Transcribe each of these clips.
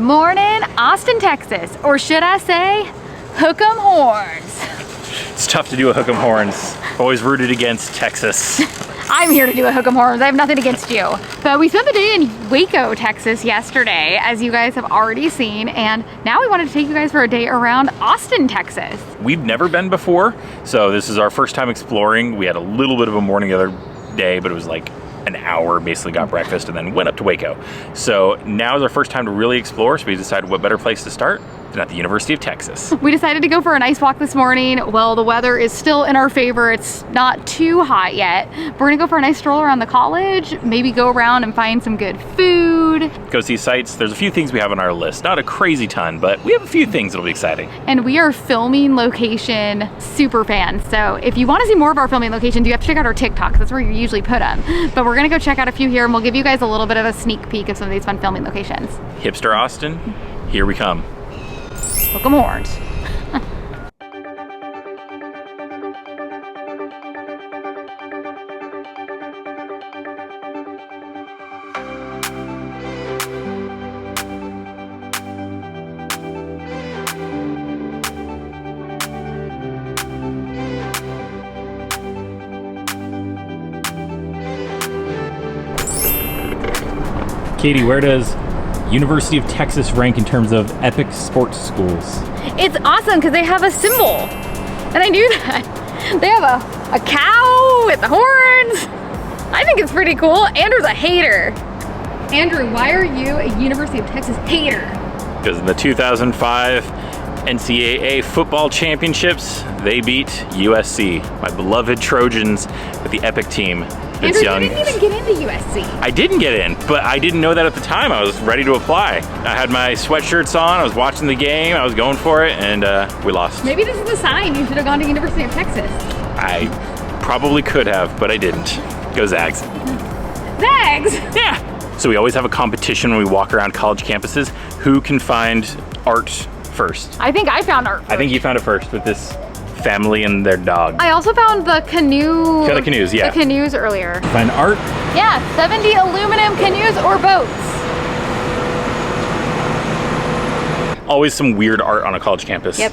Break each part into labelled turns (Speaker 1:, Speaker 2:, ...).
Speaker 1: morning, Austin, Texas, or should I say, hook 'em horns.
Speaker 2: It's tough to do a hook 'em horns. Always rooted against Texas.
Speaker 1: I'm here to do a hook 'em horns. I have nothing against you. But we spent the day in Waco, Texas yesterday, as you guys have already seen, and now we wanted to take you guys for a day around Austin, Texas.
Speaker 2: We've never been before, so this is our first time exploring. We had a little bit of a morning the other day, but it was like an hour, basically got breakfast and then went up to Waco. So now is our first time to really explore, so we decided what better place to start than at the University of Texas.
Speaker 1: We decided to go for a nice walk this morning. Well, the weather is still in our favor. It's not too hot yet. We're gonna go for a nice stroll around the college, maybe go around and find some good food.
Speaker 2: Go see sights. There's a few things we have on our list. Not a crazy ton, but we have a few things that'll be exciting.
Speaker 1: And we are filming location super fans. So if you wanna see more of our filming locations, you have to check out our TikTok. That's where you usually put them. But we're gonna go check out a few here and we'll give you guys a little bit of a sneak peek of some of these fun filming locations.
Speaker 2: Hipster Austin, here we come.
Speaker 1: Hook 'em horns.
Speaker 2: Katie, where does University of Texas rank in terms of epic sports schools?
Speaker 1: It's awesome because they have a symbol. And I knew that. They have a cow with the horns. I think it's pretty cool. Andrew's a hater. Andrew, why are you a University of Texas hater?
Speaker 2: Because in the 2005 NCAA football championships, they beat USC, my beloved Trojans, with the epic team.
Speaker 1: Andrew, you didn't even get into USC.
Speaker 2: I didn't get in, but I didn't know that at the time. I was ready to apply. I had my sweatshirts on, I was watching the game, I was going for it, and we lost.
Speaker 1: Maybe this is a sign you should have gone to University of Texas.
Speaker 2: I probably could have, but I didn't. Go Zags.
Speaker 1: Zags?
Speaker 2: Yeah. So we always have a competition when we walk around college campuses. Who can find art first?
Speaker 1: I think I found art first.
Speaker 2: I think you found it first with this family and their dog.
Speaker 1: I also found the canoe.
Speaker 2: The canoes, yeah.
Speaker 1: The canoes earlier.
Speaker 2: Find art?
Speaker 1: Yeah, 70 aluminum canoes or boats.
Speaker 2: Always some weird art on a college campus.
Speaker 1: Yep.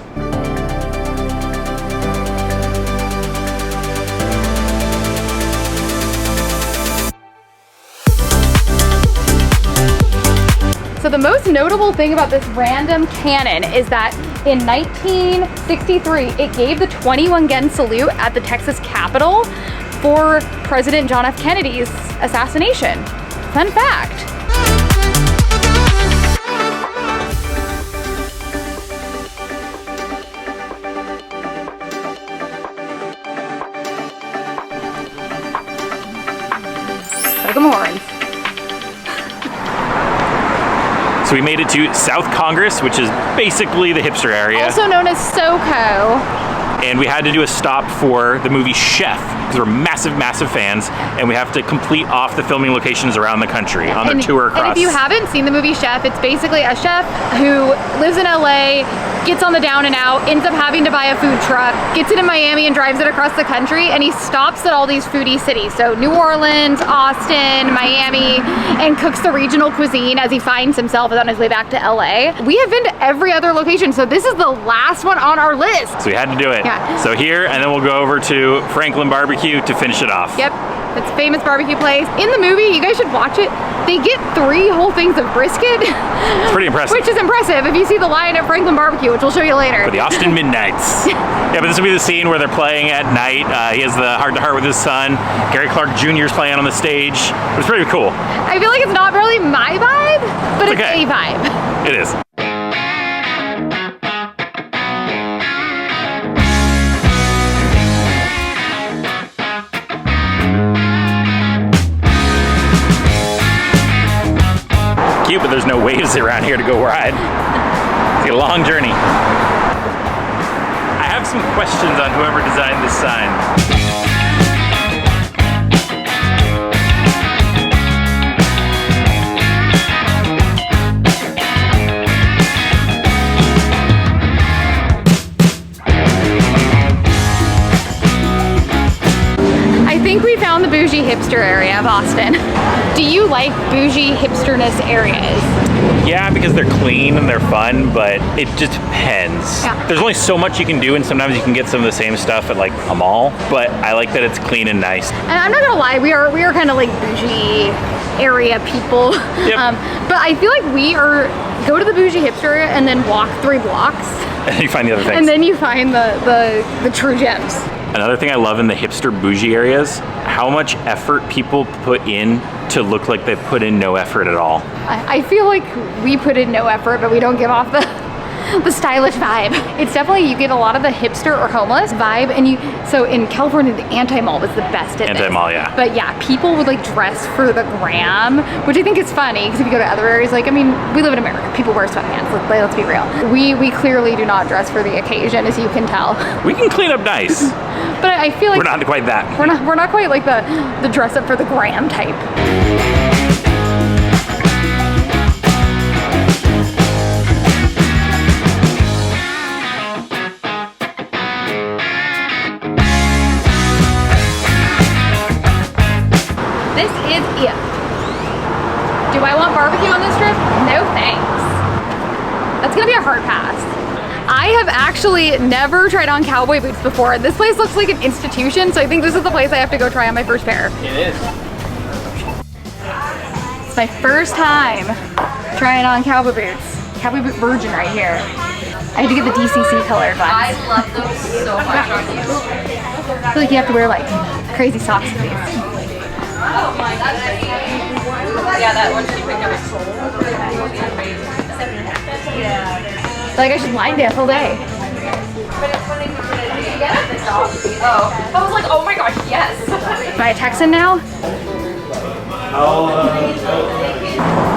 Speaker 1: So the most notable thing about this random cannon is that in 1963, it gave the 21 gun salute at the Texas Capitol for President John F. Kennedy's assassination. Fun fact. Hook 'em horns.
Speaker 2: So we made it to South Congress, which is basically the hipster area.
Speaker 1: Also known as SoCo.
Speaker 2: And we had to do a stop for the movie Chef, because we're massive, massive fans, and we have to complete off the filming locations around the country on their tour across.
Speaker 1: And if you haven't seen the movie Chef, it's basically a chef who lives in LA, gets on the down and out, ends up having to buy a food truck, gets it in Miami and drives it across the country, and he stops at all these foodie cities. So New Orleans, Austin, Miami, and cooks the regional cuisine as he finds himself on his way back to LA. We have been to every other location, so this is the last one on our list.
Speaker 2: So we had to do it.
Speaker 1: Yeah.
Speaker 2: So here, and then we'll go over to Franklin Barbecue to finish it off.
Speaker 1: Yep, it's a famous barbecue place. In the movie, you guys should watch it. They get 3 whole things of brisket.
Speaker 2: It's pretty impressive.
Speaker 1: Which is impressive if you see the lion at Franklin Barbecue, which we'll show you later.
Speaker 2: For the Austin Midnights. Yeah, but this will be the scene where they're playing at night. He has the heart-to-heart with his son. Gary Clark Jr. is playing on the stage. It's pretty cool.
Speaker 1: I feel like it's not really my vibe, but it's
Speaker 2: okay.
Speaker 1: a vibe.
Speaker 2: It is. Cute, but there's no waves around here to go ride. It's a long journey. I have some questions on whoever designed this sign.
Speaker 1: I think we found the bougie hipster area of Austin. Do you like bougie hipsterness areas?
Speaker 2: Yeah, because they're clean and they're fun, but it just depends.
Speaker 1: Yeah.
Speaker 2: There's only so much you can do, and sometimes you can get some of the same stuff at like a mall, but I like that it's clean and nice.
Speaker 1: And I'm not gonna lie, we are kind of like bougie area people.
Speaker 2: Yep.
Speaker 1: But I feel like we go to the bougie hipster area and then walk 3 blocks.
Speaker 2: And you find the other things.
Speaker 1: And then you find the true gems.
Speaker 2: Another thing I love in the hipster bougie areas, how much effort people put in to look like they put in no effort at all.
Speaker 1: I feel like we put in no effort, but we don't give off the stylish vibe. It's definitely, you get a lot of the hipster or homeless vibe, and so in California, the anti-mall was the best at
Speaker 2: Anti-mall,
Speaker 1: this.
Speaker 2: yeah.
Speaker 1: But yeah, people would like dress for the gram, which I think is funny, because if you go to other areas, like, I mean, we live in America, people wear sweatpants, let's be real. We clearly do not dress for the occasion, as you can tell.
Speaker 2: We can clean up nice.
Speaker 1: But I feel like
Speaker 2: we're not quite that.
Speaker 1: We're not quite like the dress up for the gram type. This is it. Do I want barbecue on this trip? No thanks. That's gonna be a hard pass. I have actually never tried on cowboy boots before. This place looks like an institution, so I think this is the place I have to go try on my first pair.
Speaker 2: It is.
Speaker 1: It's my first time trying on cowboy boots. Cowboy boot virgin right here. I had to get the DCC colored ones.
Speaker 3: I love those so much on you.
Speaker 1: I feel like you have to wear like crazy socks with these.
Speaker 3: Yeah, that one she picked up was sold.
Speaker 1: Like I should line dance all day.
Speaker 3: Oh, I was like, oh my gosh, yes.
Speaker 1: Am I a Texan now?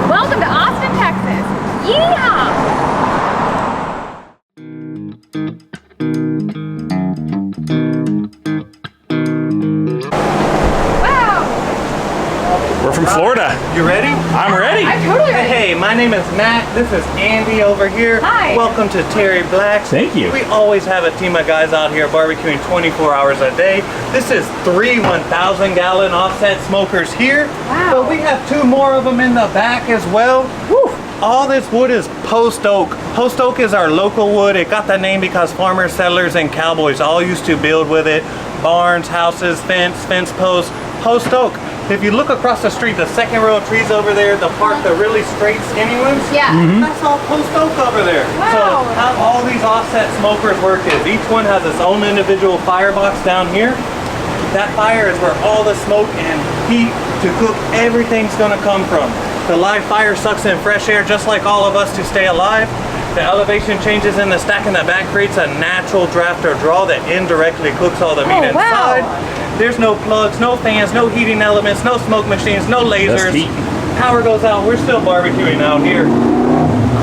Speaker 1: Welcome to Austin, Texas. Yeehaw!
Speaker 2: We're from Florida.
Speaker 4: You ready?
Speaker 2: I'm ready.
Speaker 1: I'm totally ready.
Speaker 4: Hey, my name is Matt. This is Andy over here.
Speaker 1: Hi.
Speaker 4: Welcome to Terry Black's.
Speaker 2: Thank you.
Speaker 4: We always have a team of guys out here barbecuing 24 hours a day. This is 3 1,000-gallon offset smokers here.
Speaker 1: Wow.
Speaker 4: But we have 2 more of them in the back as well. Woo. All this wood is post oak. Post oak is our local wood. It got that name because farmers, settlers, and cowboys all used to build with it. Barns, houses, fence posts, post oak. If you look across the street, the second row of trees over there, the park, the really straight, skinny ones,
Speaker 1: Yeah.
Speaker 4: that's all post oak over there.
Speaker 1: Wow.
Speaker 4: So how all these offset smokers work is each one has its own individual firebox down here. That fire is where all the smoke and heat to cook everything's gonna come from. The live fire sucks in fresh air just like all of us to stay alive. The elevation changes in the stack in the back creates a natural draft or draw that indirectly cooks all the meat
Speaker 1: Oh, wow.
Speaker 4: inside. There's no plugs, no fans, no heating elements, no smoke machines, no lasers.
Speaker 2: heat.
Speaker 4: Power goes out, we're still barbecuing out here.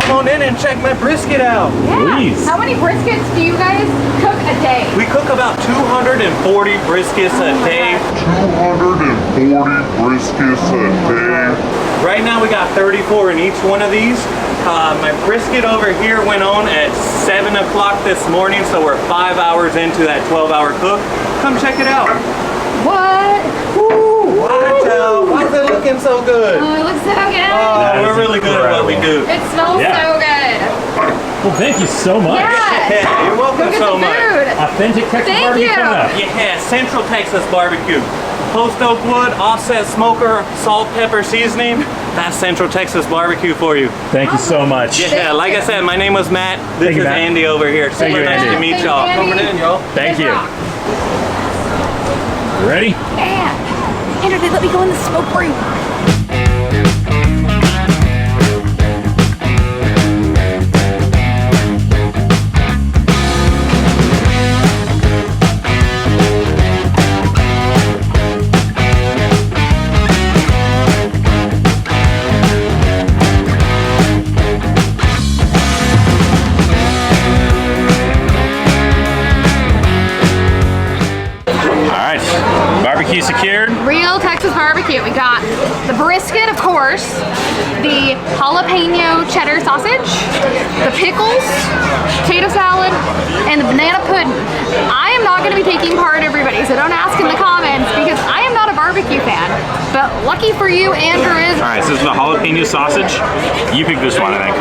Speaker 4: Come on in and check my brisket out.
Speaker 1: Yeah.
Speaker 2: Please.
Speaker 1: How many briskets do you guys cook a day?
Speaker 4: We cook about 240 briskets a day.
Speaker 5: 240 briskets a day.
Speaker 4: Right now we got 34 in each one of these. My brisket over here went on at 7 o'clock this morning, so we're 5 hours into that 12-hour cook. Come check it out.
Speaker 1: What?
Speaker 4: Woo! Watch out. Why is it looking so good?
Speaker 1: Oh, it looks so good.
Speaker 4: Oh, we're really good at what we do.
Speaker 1: It smells
Speaker 2: Yeah.
Speaker 1: so good.
Speaker 2: Well, thank you so much.
Speaker 1: Yeah.
Speaker 4: Yeah, you're welcome
Speaker 1: Go get
Speaker 4: so
Speaker 1: some
Speaker 4: much.
Speaker 1: food.
Speaker 2: Authentic Texas
Speaker 1: Thank
Speaker 2: barbecue
Speaker 1: you.
Speaker 2: coming up.
Speaker 4: Yeah, Central Texas barbecue. Post oak wood, offset smoker, salt, pepper seasoning. That's Central Texas barbecue for you.
Speaker 2: Thank you so much.
Speaker 4: Yeah, like I said, my name was Matt. This
Speaker 2: Thank you,
Speaker 4: is
Speaker 2: Matt.
Speaker 4: Andy over here.
Speaker 2: Thank
Speaker 4: Super
Speaker 2: you,
Speaker 4: nice
Speaker 2: Andy.
Speaker 4: to meet
Speaker 1: Thank
Speaker 4: y'all.
Speaker 1: you, Andy.
Speaker 4: Coming in, y'all.
Speaker 2: Thank
Speaker 1: Good
Speaker 2: you.
Speaker 1: rock.
Speaker 2: Ready?
Speaker 1: Yeah. Andrew, they let me go in the smoke room.
Speaker 2: Barbecue secured.
Speaker 1: Real Texas barbecue. We got the brisket, of course, the jalapeno cheddar sausage, the pickles, potato salad, and the banana pudding. I am not going to be taking part, everybody, so don't ask in the comments because I am not a barbecue fan. But lucky for you, Andrew is.
Speaker 2: All right, so this is the jalapeno sausage. You pick this one, I think.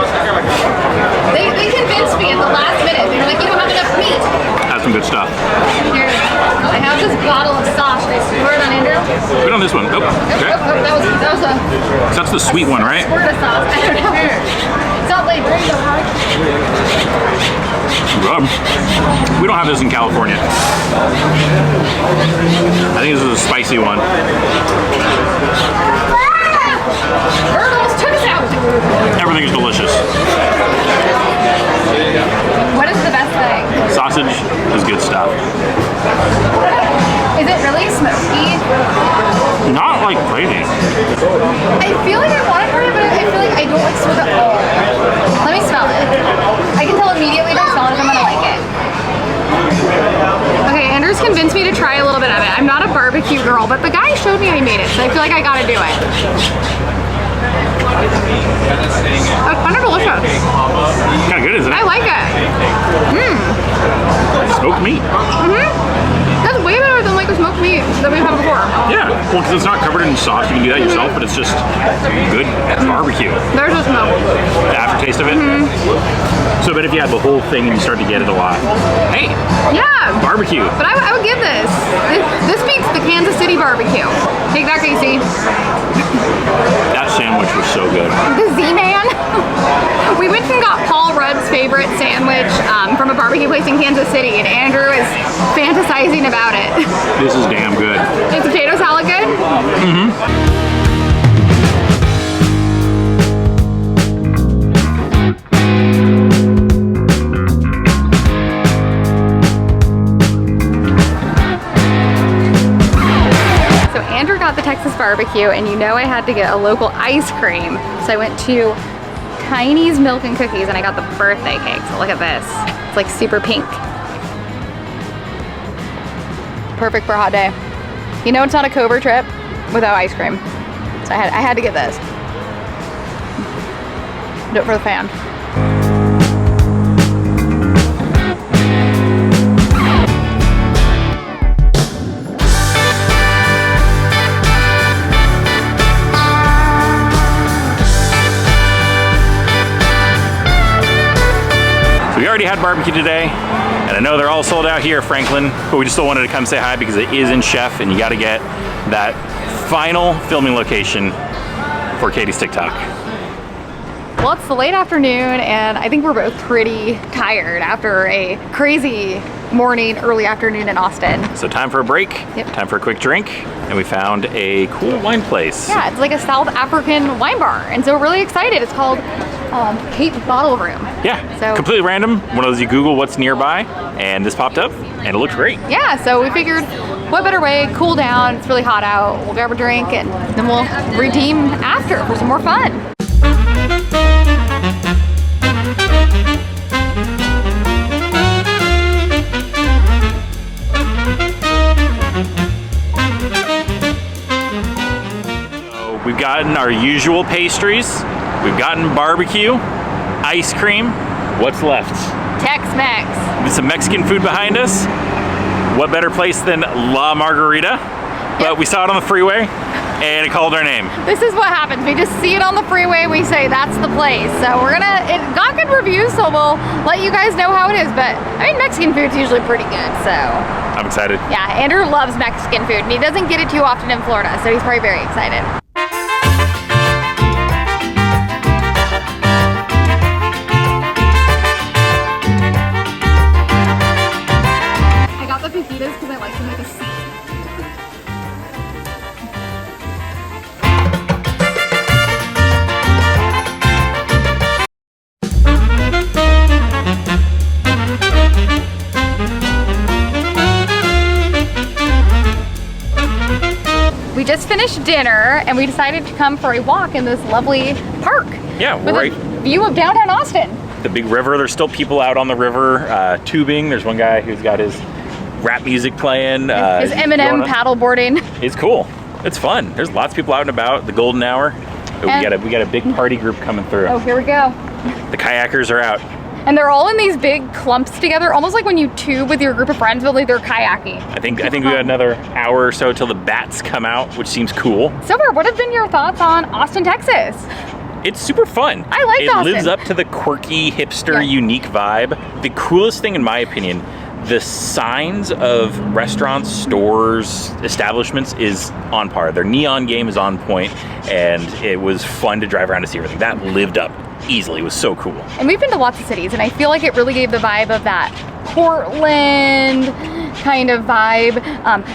Speaker 1: They convinced me at the last minute. They were like, you don't have enough meat.
Speaker 2: That's some good stuff.
Speaker 1: Here, I have this bottle of sauce. Should I pour it on Andrew?
Speaker 2: Put on this one. Oh, okay.
Speaker 1: That was a
Speaker 2: So that's the sweet one, right?
Speaker 1: squirt of sauce. I don't know. Salt Lake.
Speaker 2: We don't have this in California. I think this is a spicy one.
Speaker 1: Turtles took us out.
Speaker 2: Everything is delicious.
Speaker 1: What is the best thing?
Speaker 2: Sausage is good stuff.
Speaker 1: Is it really smoky?
Speaker 2: Not like crazy.
Speaker 1: I feel like I want to try it, but I feel like I don't like smoke at all. Let me smell it. I can tell immediately by smelling if I'm gonna like it. Okay, Andrew's convinced me to try a little bit of it. I'm not a barbecue girl, but the guy showed me how he made it, so I feel like I gotta do it. It's kind of delicious.
Speaker 2: Kind of good, isn't it?
Speaker 1: I like it.
Speaker 2: Smoked meat.
Speaker 1: That's way better than like the smoked meat that we've had before.
Speaker 2: Yeah, well, because it's not covered in sauce. You can do that yourself, but it's just good barbecue.
Speaker 1: There's the smoke.
Speaker 2: The aftertaste of it. So, but if you had the whole thing and you start to get it a lot, hey,
Speaker 1: Yeah.
Speaker 2: barbecue.
Speaker 1: But I would give this. This beats the Kansas City barbecue. Take that, Casey.
Speaker 2: That sandwich was so good.
Speaker 1: The Z-Man. We went and got Paul Rudd's favorite sandwich from a barbecue place in Kansas City, and Andrew is fantasizing about it.
Speaker 2: This is damn good.
Speaker 1: Is the potato salad good? So Andrew got the Texas barbecue, and you know I had to get a local ice cream. So I went to Tiny's Milk and Cookies, and I got the birthday cake. So look at this. It's like super pink. Perfect for a hot day. You know it's not a covert trip without ice cream. So I had to get this. Do it for the fan.
Speaker 2: So we already had barbecue today, and I know they're all sold out here at Franklin, but we just still wanted to come say hi because it is in Chef, and you got to get that final filming location for Katie's TikTok.
Speaker 1: Well, it's the late afternoon, and I think we're both pretty tired after a crazy morning, early afternoon in Austin.
Speaker 2: So time for a break,
Speaker 1: Yep.
Speaker 2: time for a quick drink, and we found a cool wine place.
Speaker 1: Yeah, it's like a South African wine bar, and so we're really excited. It's called Cape Bottle Room.
Speaker 2: Yeah,
Speaker 1: So-
Speaker 2: completely random. One of those you Google what's nearby, and this popped up, and it looked great.
Speaker 1: Yeah, so we figured, what better way, cool down, it's really hot out, we'll grab a drink, and then we'll redeem after for some more fun.
Speaker 2: So we've gotten our usual pastries, we've gotten barbecue, ice cream. What's left?
Speaker 1: Tex-Mex.
Speaker 2: There's some Mexican food behind us. What better place than La Margarita? But we saw it on the freeway, and it called our name.
Speaker 1: This is what happens. We just see it on the freeway, we say that's the place. So it got good reviews, so we'll let you guys know how it is. But I mean, Mexican food's usually pretty good, so.
Speaker 2: I'm excited.
Speaker 1: Yeah, Andrew loves Mexican food, and he doesn't get it too often in Florida, so he's probably very excited. I got the fajitas because I like to make a soup. We just finished dinner and we decided to come for a walk in this lovely park.
Speaker 2: Yeah,
Speaker 1: with
Speaker 2: right.
Speaker 1: a view of downtown Austin.
Speaker 2: The big river, there's still people out on the river tubing. There's one guy who's got his rap music playing.
Speaker 1: His Eminem paddleboarding.
Speaker 2: It's cool. It's fun. There's lots of people out and about. The golden hour. We got a big party group coming through.
Speaker 1: Oh, here we go.
Speaker 2: The kayakers are out.
Speaker 1: And they're all in these big clumps together, almost like when you tube with your group of friends, but like they're kayaking.
Speaker 2: I think we got another hour or so till the bats come out, which seems cool.
Speaker 1: Silver, what have been your thoughts on Austin, Texas?
Speaker 2: It's super fun.
Speaker 1: I like Austin.
Speaker 2: It lives up to the quirky, hipster, unique vibe. The coolest thing, in my opinion, the signs of restaurants, stores, establishments is on par. Their neon game is on point, and it was fun to drive around to see everything. That lived up easily. It was so cool.
Speaker 1: And we've been to lots of cities, and I feel like it really gave the vibe of that Portland kind of vibe.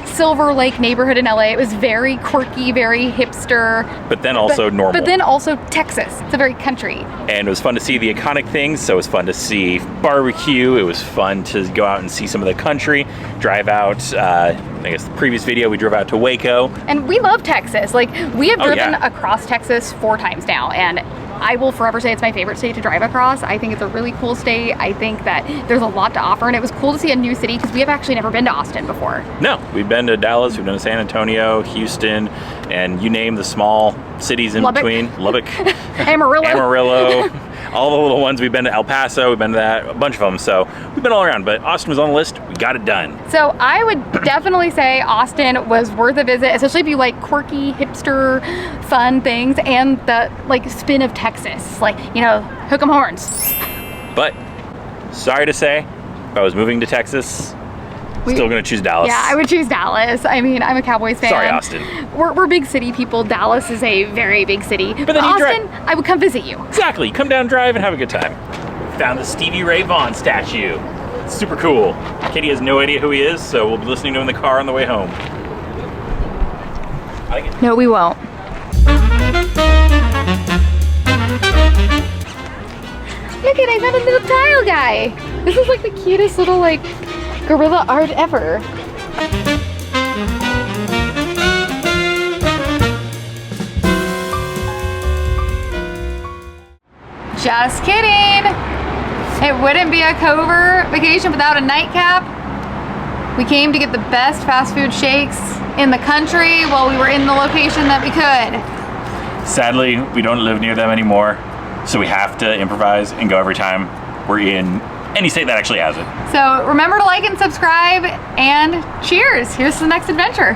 Speaker 1: Silver Lake neighborhood in LA. It was very quirky, very hipster.
Speaker 2: But then also normal.
Speaker 1: But then also Texas. It's a very country.
Speaker 2: And it was fun to see the iconic things. So it was fun to see barbecue. It was fun to go out and see some of the country. Drive out, I guess the previous video, we drove out to Waco.
Speaker 1: And we love Texas. Like, we have driven across Texas 4 times now, and I will forever say it's my favorite state to drive across. I think it's a really cool state. I think that there's a lot to offer, and it was cool to see a new city because we have actually never been to Austin before.
Speaker 2: No, we've been to Dallas, we've been to San Antonio, Houston, and you name the small cities in between. Lubbock. Amarillo. All the little ones. We've been to El Paso, we've been to that, a bunch of them. So we've been all around, but Austin was on the list. We got it done.
Speaker 1: So I would definitely say Austin was worth a visit, especially if you like quirky, hipster, fun things and the like spin of Texas. Like, you know, hook 'em horns.
Speaker 2: But sorry to say, if I was moving to Texas, still gonna choose Dallas.
Speaker 1: Yeah, I would choose Dallas. I mean, I'm a Cowboys fan.
Speaker 2: Sorry, Austin.
Speaker 1: We're big city people. Dallas is a very big city.
Speaker 2: But then
Speaker 1: Austin, I would come visit you.
Speaker 2: Exactly. Come down, drive, and have a good time. Found the Stevie Ray Vaughan statue. It's super cool. Katie has no idea who he is, so we'll be listening to him in the car on the way home. I like it.
Speaker 1: No, we won't. Look at, I found a little tile guy. This is like the cutest little like gorilla art ever. Just kidding. It wouldn't be a Cover vacation without a nightcap. We came to get the best fast food shakes in the country while we were in the location that we could.
Speaker 2: Sadly, we don't live near them anymore, so we have to improvise and go every time we're in any state that actually has it.
Speaker 1: So remember to like and subscribe, and cheers. Here's the next adventure.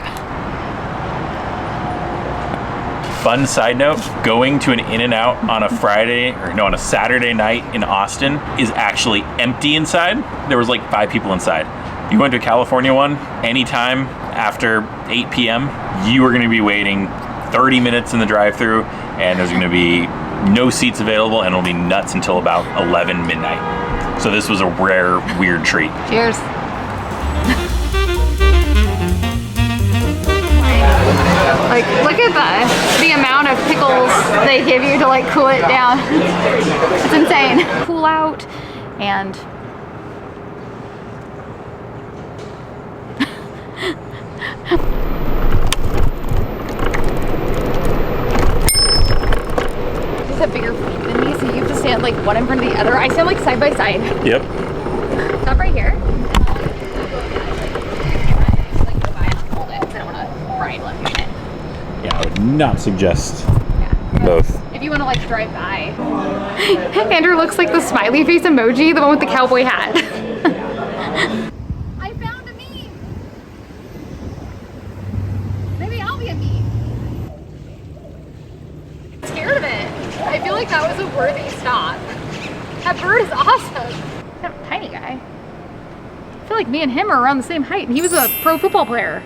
Speaker 2: Fun side note, going to an In-N-Out on on a Saturday night in Austin is actually empty inside. There was like 5 people inside. You went to a California one, anytime after 8 p.m., you are gonna be waiting 30 minutes in the drive-thru, and there's gonna be no seats available, and it'll be nuts until about 11 midnight. So this was a rare, weird treat.
Speaker 1: Cheers. Like, look at the amount of pickles they give you to like cool it down. It's insane. Cool out and these have bigger feet than me, so you have to stand like one in front of the other. I stand like side by side.
Speaker 2: Yep.
Speaker 1: Stop right here.
Speaker 2: Yeah, I would not suggest both.
Speaker 1: If you want to like drive by. Andrew looks like the smiley face emoji, the one with the cowboy hat. I found a meme. Maybe I'll be a meme. I'm scared of it. I feel like that was a worthy stop. That bird is awesome. That tiny guy. I feel like me and him are around the same height, and he was a pro football player.